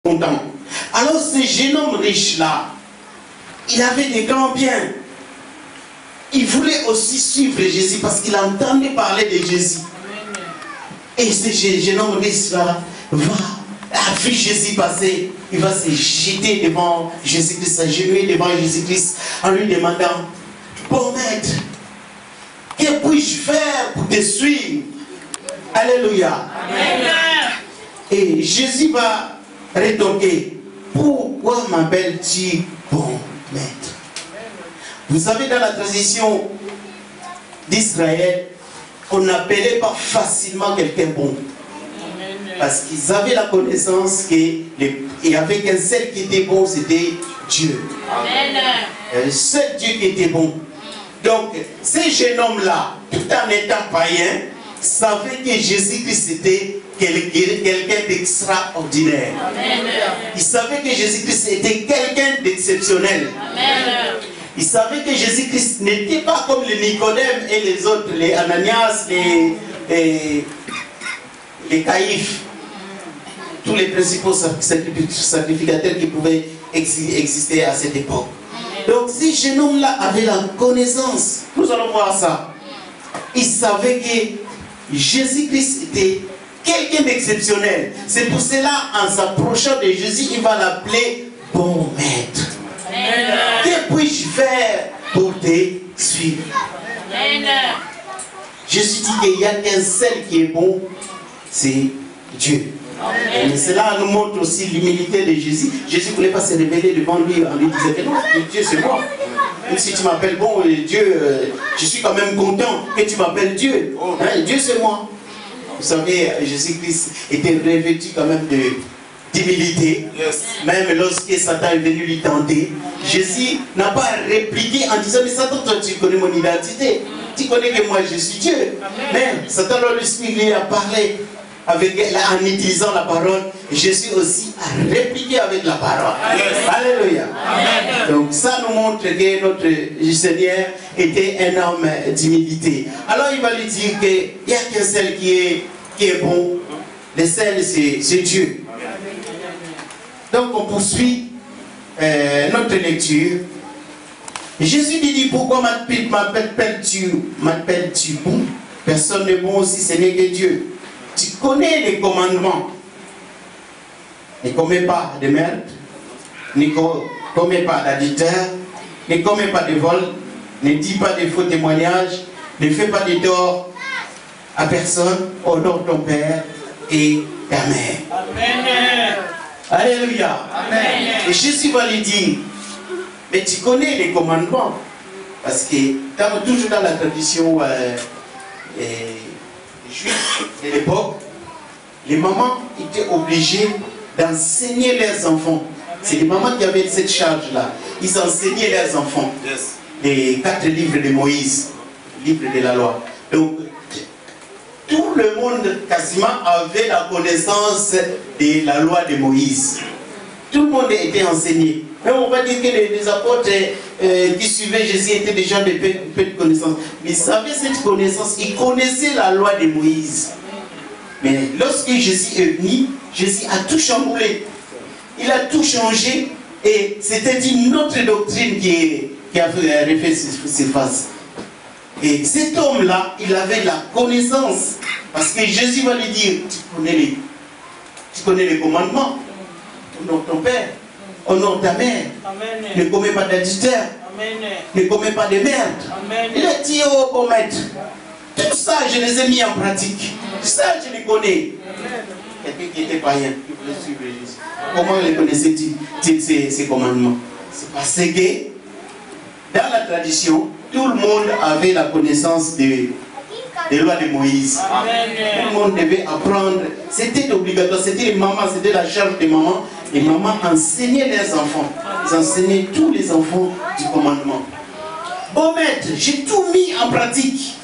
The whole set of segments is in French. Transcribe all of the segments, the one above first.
content. Alors ce jeune homme riche-là, il avait des grands biens. Il voulait aussi suivre Jésus parce qu'il entendait parler de Jésus. Et ce jeune homme riche-là a vu Jésus passer. Il va se jeter devant Jésus-Christ, s'agenouiller devant Jésus-Christ en lui demandant: bon maître, que puis-je faire pour te suivre? Alléluia. Amen. Et Jésus va rétorquer: pourquoi m'appelles-tu bon maître? Vous savez, dans la tradition d'Israël, on n'appelait pas facilement quelqu'un bon. Parce qu'ils avaient la connaissance qu'il y avait qu'un seul qui était bon, c'était Dieu. Le seul Dieu qui était bon. Donc, ces jeunes hommes-là, tout en étant païens, savaient que Jésus-Christ était quelqu'un d'extraordinaire. Ils savaient que Jésus-Christ était quelqu'un d'exceptionnel. Ils savaient que Jésus-Christ n'était pas comme les Nicodème et les autres, les Ananias, les Caïphes, tous les principaux sacrificateurs qui pouvaient exister à cette époque. Donc ces jeunes hommes-là avaient la connaissance. Nous allons voir ça. Ils savaient que Jésus-Christ était quelqu'un d'exceptionnel. C'est pour cela, en s'approchant de Jésus, il va l'appeler bon maître. Que puis-je faire pour te suivre? Jésus dit qu'il n'y a qu'un seul qui est bon, c'est Dieu. Et cela nous montre aussi l'humilité de Jésus. Jésus ne voulait pas se révéler devant lui en lui disant que non, Dieu c'est moi. Même si tu m'appelles bon, Dieu, je suis quand même content que tu m'appelles Dieu. Hein, Dieu c'est moi. Vous savez, Jésus-Christ était revêtu quand même d'humilité. Même lorsque Satan est venu lui tenter, Jésus n'a pas répliqué en disant: mais Satan, toi tu connais mon identité. Tu connais que moi je suis Dieu. Mais Satan, lui a parlé en utilisant la parole. Jésus aussi a répliqué avec la parole. Alléluia. Donc ça nous montre que notre Seigneur était un homme d'humilité. Alors il va lui dire qu'il n'y a qu'un seul qui est bon. Le seul c'est Dieu. Donc on poursuit notre lecture. Jésus lui dit: pourquoi m'appelles-tu bon? Personne n'est bon aussi, ce n'est que Dieu. Tu connais les commandements. Ne commets pas de meurtre, ne commets pas d'adultère, ne commets pas de vol, ne dis pas de faux témoignages, ne fais pas de tort à personne, honore ton père et ta mère. Amen. Alléluia. Amen. Et Jésus va lui dire: mais tu connais les commandements. Parce que toujours dans la tradition juive de l'époque, les mamans étaient obligées d'enseigner leurs enfants. C'est les mamans qui avaient cette charge-là. Ils enseignaient leurs enfants les 4 livres de Moïse, livres de la loi. Donc, tout le monde quasiment avait la connaissance de la loi de Moïse. Tout le monde était enseigné. Mais on va dire que les apôtres qui suivaient Jésus étaient des gens de peu de connaissances. Mais ils avaient cette connaissance, ils connaissaient la loi de Moïse. Mais lorsque Jésus est venu, Jésus a tout chamboulé. Il a tout changé et c'était une autre doctrine qui a refait surface. Et cet homme-là, il avait la connaissance. Parce que Jésus va lui dire: tu connais les commandements. Honore ton père, honore ta mère. Amen. Ne commets pas d'adultère. Ne commets pas de merde. Amen. Il a dit: oh bon maître, tout ça je les ai mis en pratique. Tout ça je les connais. Quelqu'un qui était païen, qui voulait suivre Jésus. Comment les connaissait-il ces commandements? C'est parce que dans la tradition, tout le monde avait la connaissance des lois de Moïse. Amen. Tout le monde devait apprendre. C'était obligatoire. C'était les mamans, c'était la charge des mamans. Les mamans enseignaient leurs enfants. Ils enseignaient tous les enfants du commandement. Bon maître, j'ai tout mis en pratique.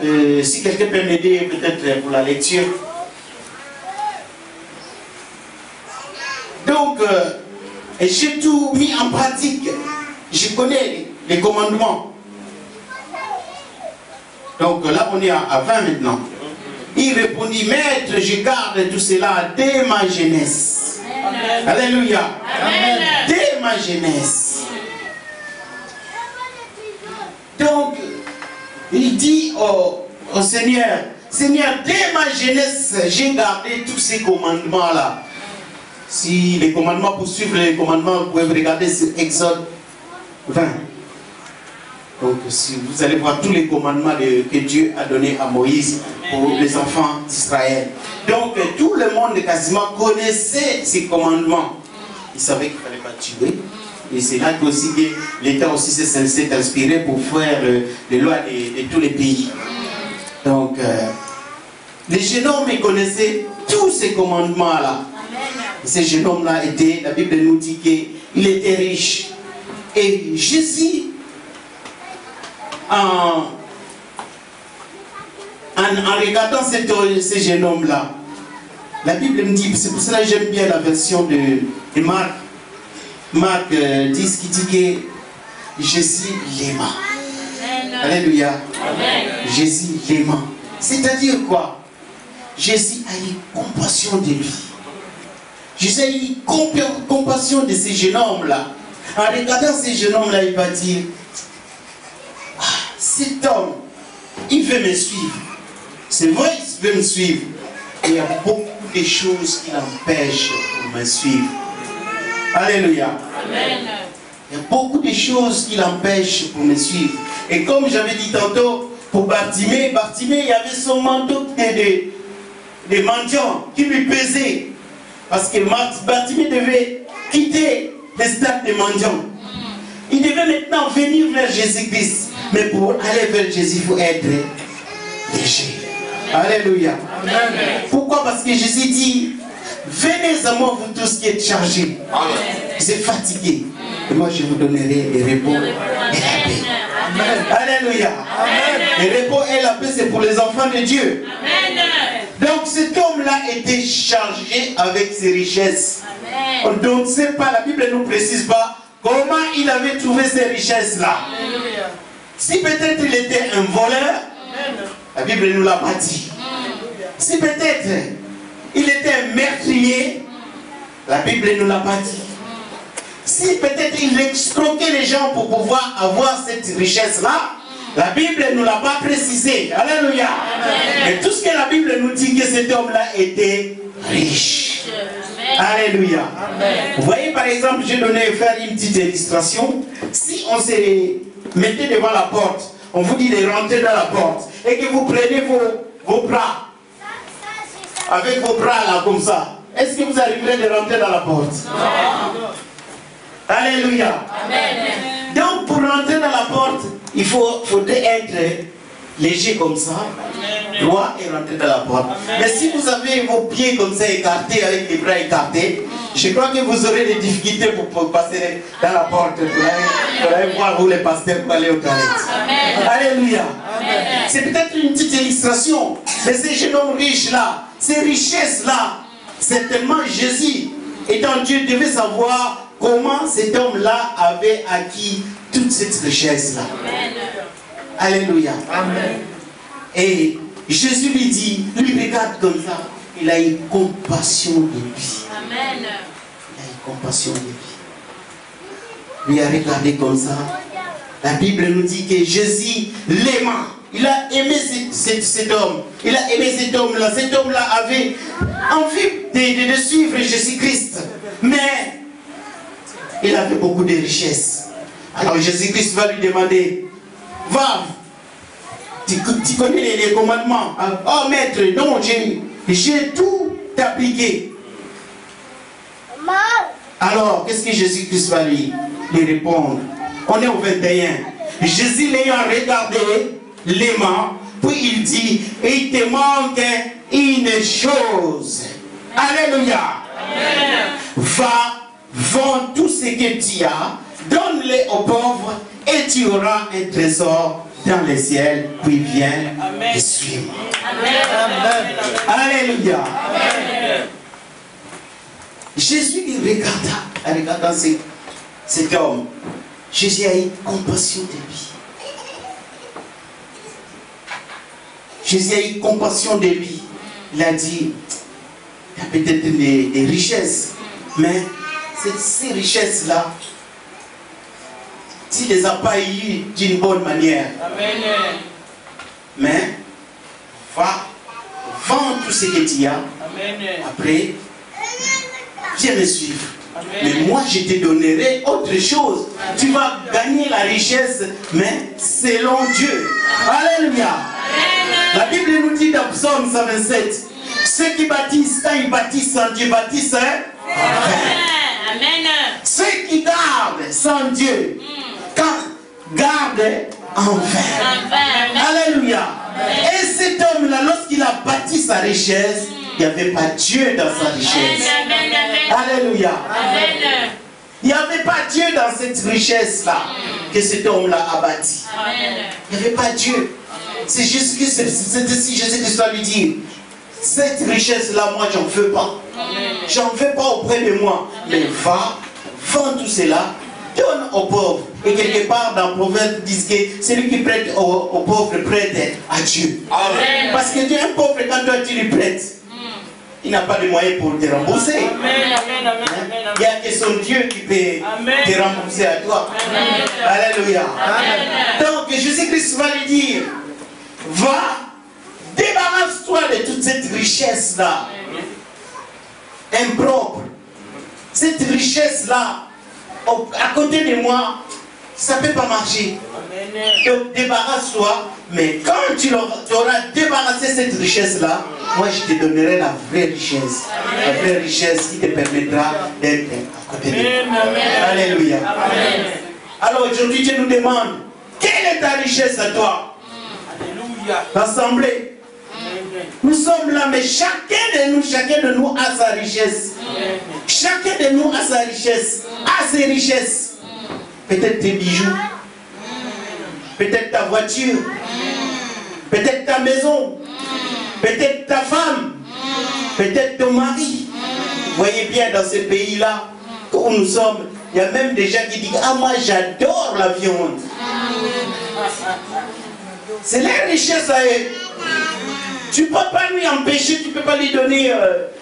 Si quelqu'un peut m'aider peut-être pour la lecture. Donc, j'ai tout mis en pratique. Je connais les commandements. Donc là, on est à 20 maintenant. Il répondit: maître, je garde tout cela dès ma jeunesse. Alléluia. Amen. Dès ma jeunesse. Donc, il dit au Seigneur, Seigneur, dès ma jeunesse, j'ai gardé tous ces commandements-là. Si les commandements, pour suivre les commandements, vous pouvez regarder sur Exode 20. Donc, si vous allez voir tous les commandements que Dieu a donnés à Moïse pour les enfants d'Israël. Donc, tout le monde quasiment connaissait ces commandements. Ils savaient qu'il ne fallait pas tuer. Et c'est là aussi que l'État aussi s'est inspiré pour faire les lois de tous les pays. Donc, les jeunes hommes connaissaient tous ces commandements-là. Et ces jeunes hommes-là étaient, la Bible nous dit qu'il était riche. Et Jésus, en regardant ces jeunes hommes-là, la Bible me dit, c'est pour cela que j'aime bien la version de Marc. Marc 10 qui dit que Jésus l'aima. Alléluia. Jésus l'aima. C'est-à-dire quoi? Jésus a eu compassion de lui. Jésus a eu compassion de ces jeunes hommes-là. En regardant ces jeunes hommes-là, il va dire, ah, cet homme, il veut me suivre. C'est vrai, il veut me suivre. Et il y a beaucoup de choses qui l'empêchent de me suivre. Alléluia. Amen. Il y a beaucoup de choses qui l'empêchent pour me suivre. Et comme j'avais dit tantôt, pour Bartimée, il y avait son manteau de mendiant qui lui pesait. Parce que Bartimée devait quitter le stade des mendiants. Il devait maintenant venir vers Jésus-Christ. Mais pour aller vers Jésus, il faut être léger. Alléluia. Amen. Pourquoi? Parce que Jésus dit, venez à moi, vous tous qui êtes chargés. Vous êtes fatigués. Et moi, je vous donnerai le repos et la paix. Alléluia. Amen. Le repos et la paix, c'est pour les enfants de Dieu. Amen. Donc, cet homme-là était chargé avec ses richesses. Amen. On ne sait pas, la Bible ne nous précise pas comment il avait trouvé ces richesses-là. Si peut-être il était un voleur, la Bible ne nous l'a pas dit. Si peut-être il était un meurtrier, la Bible ne nous l'a pas dit. Si peut-être il escroquait les gens pour pouvoir avoir cette richesse-là, la Bible ne nous l'a pas précisé. Alléluia. Mais tout ce que la Bible nous dit, que cet homme-là était riche. Alléluia. Vous voyez, par exemple, j'ai donné faire une petite illustration. Si on se mettait devant la porte, on vous dit de rentrer dans la porte, et que vous prenez vos bras, avec vos bras là comme ça, est-ce que vous arriverez de rentrer dans la porte? Non. Alléluia. Amen. Donc pour rentrer dans la porte, il faudrait être léger comme ça, droit et rentrer dans la porte. Amen. Mais si vous avez vos pieds comme ça écartés, avec les bras écartés, je crois que vous aurez des difficultés pour passer dans la porte. Pour aller voir où les pasteurs pour aller aux toilettes. Alléluia. C'est peut-être une petite illustration, mais ces jeunes hommes riches là, ces richesses-là, certainement Jésus, étant Dieu, devait savoir comment cet homme-là avait acquis toute cette richesse-là. Alléluia. Amen. Et Jésus lui dit, lui regarde comme ça, il a eu compassion de lui. Amen. Il a eu compassion de lui. Il a regardé comme ça. La Bible nous dit que Jésus l'aima. Il a aimé cet homme. Il a aimé cet homme-là. Cet homme-là avait envie de suivre Jésus-Christ. Mais il avait beaucoup de richesses. Alors Jésus-Christ va lui demander, va, tu connais les commandements. Oh maître, non, j'ai tout appliqué. Alors, qu'est-ce que Jésus-Christ va lui répondre? On est au 21. Jésus l'ayant regardé, l'aimant, puis il dit, il te manque une chose. Alléluia. Amen. Va, vends tout ce que tu as, donne-les aux pauvres et tu auras un trésor dans le ciel, puis viens et suis-moi. Alléluia. Amen. Jésus il regarda, en regardant cet homme, Jésus a eu compassion de lui. Jésus a eu compassion de lui. Il a dit, il y a peut-être des richesses, Mais ces richesses-là, tu ne les as pas eues d'une bonne manière. Amen. Mais va, vends tout ce que tu as. Amen. Après, viens me suivre. Amen. Mais moi, je te donnerai autre chose. Amen. Tu vas gagner la richesse, mais selon Dieu. Alléluia. Amen. La Bible nous dit dans Psaume 127, ceux qui bâtissent, quand ils bâtissent sans Dieu, bâtissent Amen. Ceux qui gardent sans Dieu, quand gardent en vain. Alléluia. Et cet homme-là, lorsqu'il a bâti sa richesse, il n'y avait pas Dieu dans sa richesse. Alléluia. Il n'y avait pas Dieu dans cette richesse-là que cet homme-là a bâti. Il n'y avait pas Dieu. C'est Jésus-Christ, c'est ainsi Jésus-Christ doit lui dire, cette richesse-là, moi, j'en veux pas. J'en veux pas auprès de moi. Mais va, vends tout cela, donne aux pauvres. Et quelque part dans le proverbe, disent que celui qui prête aux pauvres prête à Dieu. Amen. Parce que Dieu est pauvre quand toi tu lui prêtes. Il n'a pas de moyens pour te rembourser. Amen. Il n'y a que son Dieu qui peut te rembourser à toi. Amen. Alléluia. Amen. Donc Jésus-Christ va lui dire, va, débarrasse-toi de toute cette richesse-là. Impropre. Cette richesse-là, à côté de moi, ça ne peut pas marcher. Donc débarrasse-toi, mais quand tu auras débarrassé cette richesse-là, moi je te donnerai la vraie richesse. La vraie richesse qui te permettra d'être à côté de moi. Alléluia. Amen. Alors aujourd'hui Dieu nous demande, quelle est ta richesse à toi? Alléluia. L'assemblée. Nous sommes là, mais chacun de nous a sa richesse. Chacun de nous a sa richesse, a ses richesses. Peut-être tes bijoux, peut-être ta voiture, peut-être ta maison, peut-être ta femme, peut-être ton mari. Vous voyez bien dans ce pays-là où nous sommes, il y a même des gens qui disent, ah moi j'adore la viande. C'est la richesse à eux. Tu ne peux pas lui empêcher, tu ne peux pas lui donner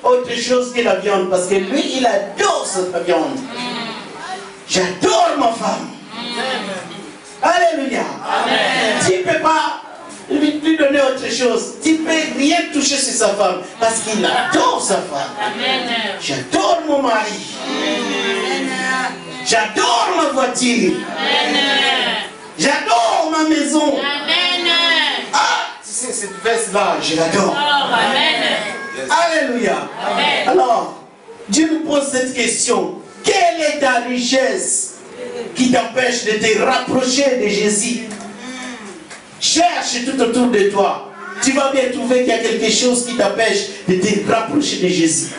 autre chose que la viande, parce que lui, il adore cette viande. J'adore ma femme. Alléluia. Tu ne peux pas lui donner autre chose. Tu ne peux rien toucher sur sa femme, parce qu'il adore sa femme. J'adore mon mari. J'adore ma voiture. J'adore ma maison. Cette veste-là, je l'adore. Alléluia. Alors, Dieu nous pose cette question. Quelle est ta richesse qui t'empêche de te rapprocher de Jésus? Cherche tout autour de toi. Tu vas bien trouver qu'il y a quelque chose qui t'empêche de te rapprocher de Jésus.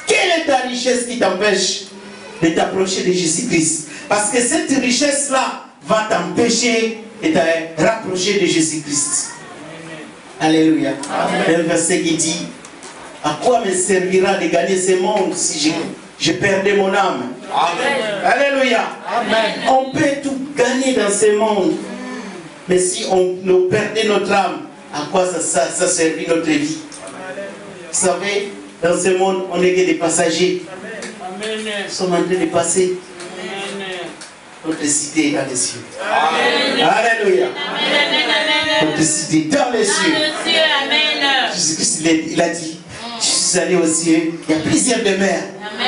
Quelle est ta richesse qui t'empêche de t'approcher de Jésus-Christ? Parce que cette richesse-là va t'empêcher de te rapprocher de Jésus-Christ. Alléluia. Un verset qui dit, à quoi me servira de gagner ce monde si je perdais mon âme? Amen. Alléluia. Amen. On peut tout gagner dans ce monde, mais si on nous perdait notre âme, à quoi ça servit notre vie? Vous savez, dans ce monde, on n'est que des passagers. Amen. Nous sommes en train de passer. Notre cité est dans les cieux. Amen. Alléluia. Amen. Notre cité est dans les cieux. Jésus-Christ, il a dit, je suis allé aux cieux, il y a plusieurs demeures.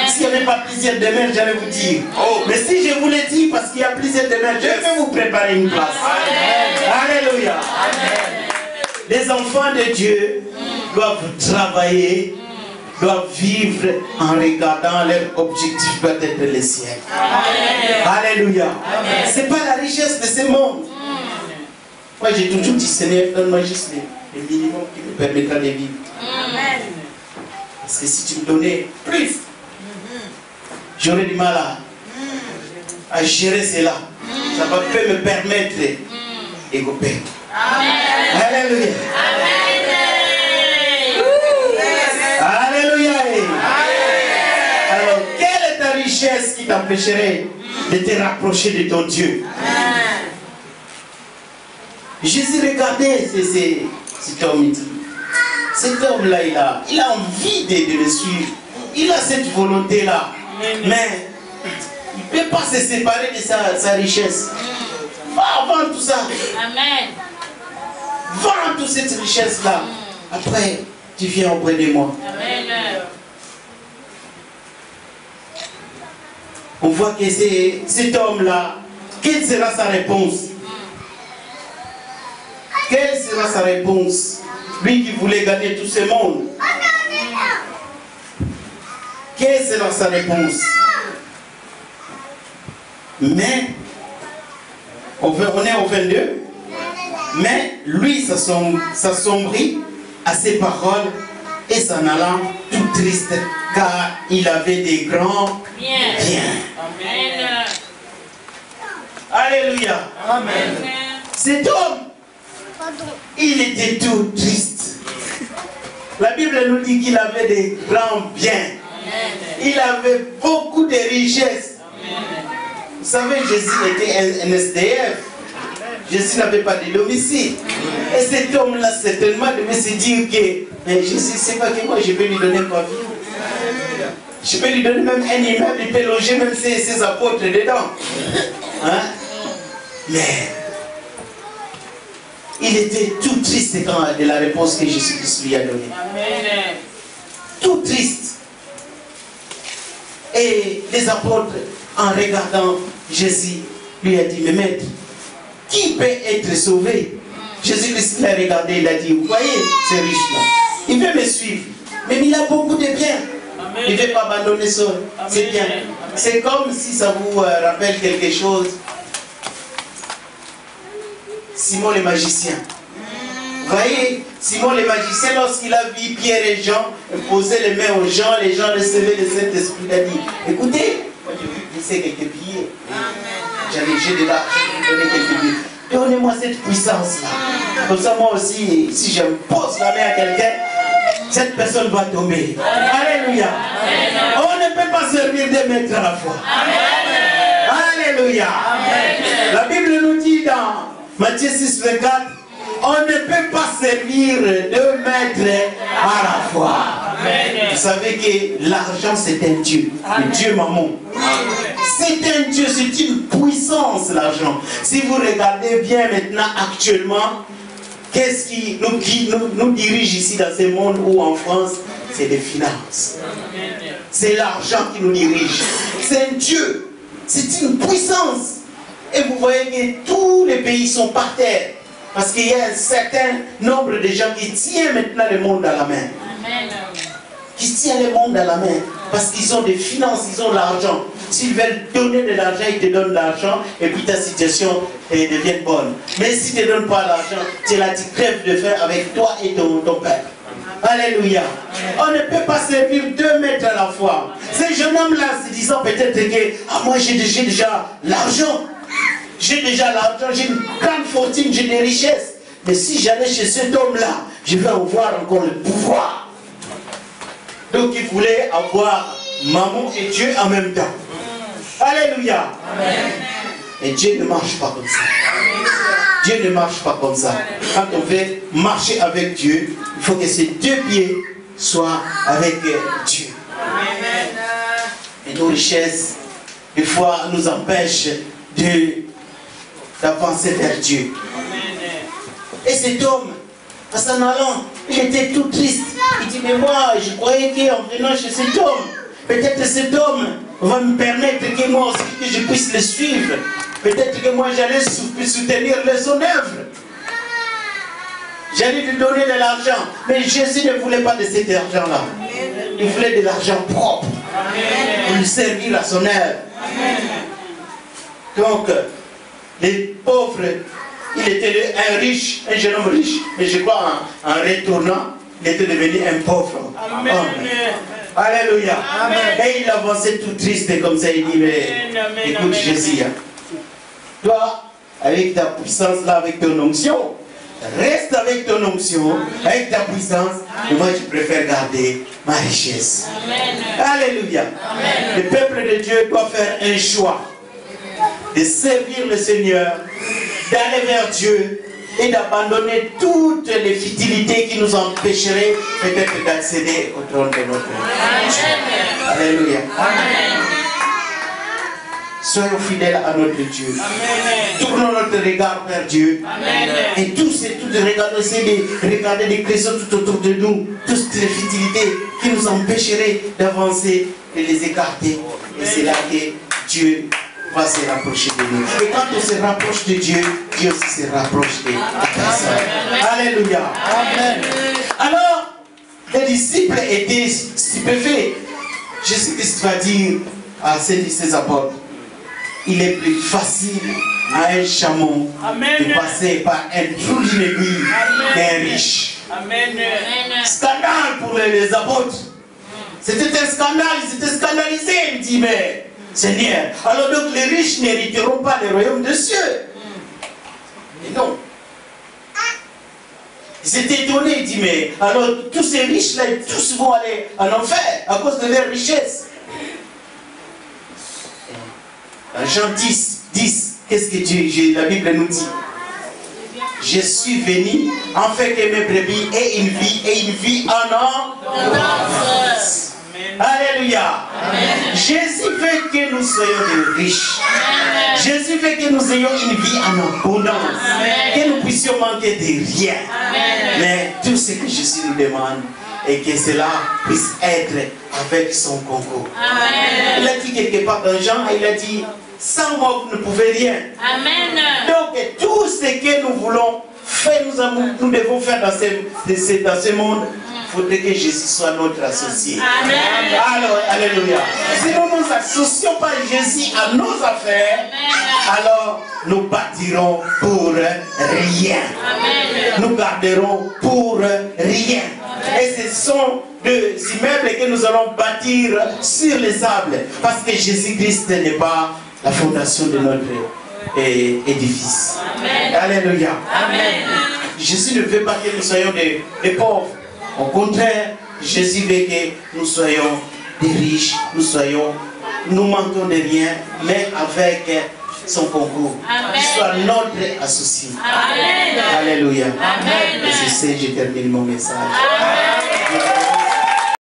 S'il n'y avait pas plusieurs demeures, j'allais vous dire. Oh. Mais si je vous l'ai dit, parce qu'il y a plusieurs demeures, je vais vous préparer une place. Amen. Alléluia. Amen. Les enfants de Dieu doivent travailler, doivent vivre en regardant leur objectif doit être le ciel. Alléluia. Ce n'est pas la richesse de ce monde. Moi j'ai toujours dit, Seigneur, donne-moi juste le minimum qui me permettra de vivre. Parce que si tu me donnais plus, j'aurais du mal à gérer cela. Ça va peut me permettre d'égoper. Alléluia. Alléluia. Alors, quelle est ta richesse qui t'empêcherait de te rapprocher de ton Dieu? Jésus regardait cet homme. Cet homme-là, il a envie de le suivre. Il a cette volonté-là. Mais il ne peut pas se séparer de sa richesse. Va vendre tout ça. Amen. Vends toute cette richesse-là. Après, tu viens auprès de moi. Amen. On voit que c'est cet homme-là. Quelle sera sa réponse? Quelle sera sa réponse? Lui qui voulait gagner tout ce monde. Quelle sera sa réponse? Mais, on est au 22. Mais lui s'assombrit à ses paroles et s'en allant tout triste, car il avait des grands biens. Amen. Alléluia. Amen. Cet homme, il était tout triste. La Bible nous dit qu'il avait des grands biens. Il avait beaucoup de richesses. Vous savez, Jésus était un SDF. Jésus n'avait pas de domicile. Et cet homme-là, certainement, devait se dire que mais Jésus, c'est pas que moi, je peux lui donner ma vie. Je peux lui donner même un immeuble, il peut loger même ses apôtres dedans. Hein? Mais il était tout triste de la réponse que Jésus-Christ lui a donnée. Tout triste. Et les apôtres, en regardant Jésus, lui a dit, mais maître, qui peut être sauvé? Jésus-Christ l'a regardé, il a dit, vous voyez ces riches-là, il veut me suivre, mais il a beaucoup de biens. Il ne veut pas abandonner ça, c'est bien. C'est comme si ça vous rappelle quelque chose. Simon le magicien. Vous voyez, Simon le magicien, lorsqu'il a vu Pierre et Jean poser les mains aux gens recevaient le Saint-Esprit. Il a dit, écoutez, moi je vais laisser quelques billets. J'ai de l'argent, je vais donner quelques billets. Donnez-moi cette puissance-là. Comme ça, moi aussi, si je pose la main à quelqu'un, cette personne va tomber. Alléluia. On ne peut pas servir deux maîtres à la fois. Alléluia. La Bible nous dit dans Matthieu 6, 24, on ne peut pas servir deux maîtres à la fois. Vous savez que l'argent c'est un Dieu. Le Dieu maman. C'est un Dieu, c'est une puissance l'argent. Si vous regardez bien maintenant actuellement, qu'est-ce qui nous dirige ici dans ce monde ou en France? C'est les finances. C'est l'argent qui nous dirige. C'est un Dieu. C'est une puissance. Et vous voyez que tous les pays sont par terre. Parce qu'il y a un certain nombre de gens qui tiennent maintenant le monde à la main. Qui tiennent le monde à la main. Parce qu'ils ont des finances, ils ont l'argent. S'ils veulent donner de l'argent, ils te donnent de l'argent et puis ta situation devient bonne. Mais s'ils ne te donnent pas l'argent, c'est là que tu crèves de faim avec toi et ton père. Alléluia. On ne peut pas servir deux maîtres à la fois. Ces jeunes hommes-là se disant peut-être que moi j'ai déjà l'argent. J'ai déjà l'argent, j'ai une grande fortune, j'ai des richesses. Mais si j'allais chez cet homme-là, je vais avoir encore le pouvoir. Donc il voulait avoir maman et Dieu en même temps. Alléluia. Amen. Et Dieu ne marche pas comme ça. Dieu ne marche pas comme ça. Quand on veut marcher avec Dieu, il faut que ces deux pieds soient avec Dieu. Amen. Et nos richesses, des fois, nous empêchent d'avancer vers Dieu. Et cet homme, en s'en allant, il était tout triste. Il dit, mais moi, je croyais qu'en venant chez cet homme, peut-être cet homme va me permettre que moi aussi que je puisse le suivre. Peut-être que moi j'allais soutenir son œuvre. J'allais lui donner de l'argent. Mais Jésus ne voulait pas de cet argent-là. Il voulait de l'argent propre. Pour lui servir à son œuvre. Donc, les pauvres, il était un riche, un jeune homme riche. Mais je crois en retournant, il était devenu un pauvre. Amen. Alléluia. Amen. Et il avançait tout triste comme ça. Il dit, mais écoute Jésus, toi, avec ta puissance là, avec ton onction, reste avec ton onction, avec ta puissance. Et moi, je préfère garder ma richesse. Amen. Alléluia. Amen. Le peuple de Dieu doit faire un choix de servir le Seigneur, d'aller vers Dieu et d'abandonner toutes les futilités qui nous empêcheraient peut-être d'accéder au trône de notre Dieu. Alléluia. Amen. Soyons fidèles à notre Dieu. Amen. Tournons notre regard vers Dieu. Amen. Et tous essayez de regarder les chrétiens tout autour de nous, toutes les futilités qui nous empêcheraient d'avancer et les écarter. Et c'est là que Dieu va se rapprocher de nous. Et quand on se rapproche de Dieu, Dieu aussi se rapproche de la personne. Alléluia. Amen. Alors, les disciples étaient stupéfaits. Jésus-Christ va dire à ses apôtres, il est plus facile à un chameau de passer par un trou d'une aiguille qu'un riche. Amen. Scandale pour les apôtres. C'était un scandale, ils étaient scandalisés. Ils disent, mais Seigneur, alors donc les riches n'hériteront pas le royaume des cieux. Mais non. Ils étaient étonnés, ils disent, mais alors tous ces riches-là, tous vont aller en enfer à cause de leur richesse. Jean 10, qu'est-ce que la Bible nous dit? Je suis venu en fait que mes brebis aient une vie en abondance. Alléluia. Jésus veut que nous soyons des riches. Amen. Jésus veut que nous ayons une vie en abondance. Amen. Que nous puissions manquer de rien. Amen. Mais tout ce que Jésus nous demande et que cela puisse être avec son concours. Amen. Il a dit quelque part dans Jean, il a dit, sans moi vous ne pouvez rien. Amen. Donc tout ce que nous voulons faire, nous devons faire dans ce monde, il faudrait que Jésus soit notre associé. Amen. Alors, alléluia. Si nous nous associons pas Jésus à nos affaires, amen, alors nous bâtirons pour rien. Amen. Nous garderons pour rien. Amen. Et ce sont des immeubles que nous allons bâtir sur les sables. Parce que Jésus-Christ n'est pas la fondation de notre édifice. Amen. Alléluia. Amen. Jésus ne veut pas que nous soyons des pauvres. Au contraire, Jésus veut que nous soyons des riches, nous manquons de rien, mais avec son concours. Qu'il soit notre associé. Amen. Alléluia. Amen. Et c'est ce que je termine mon message. Amen.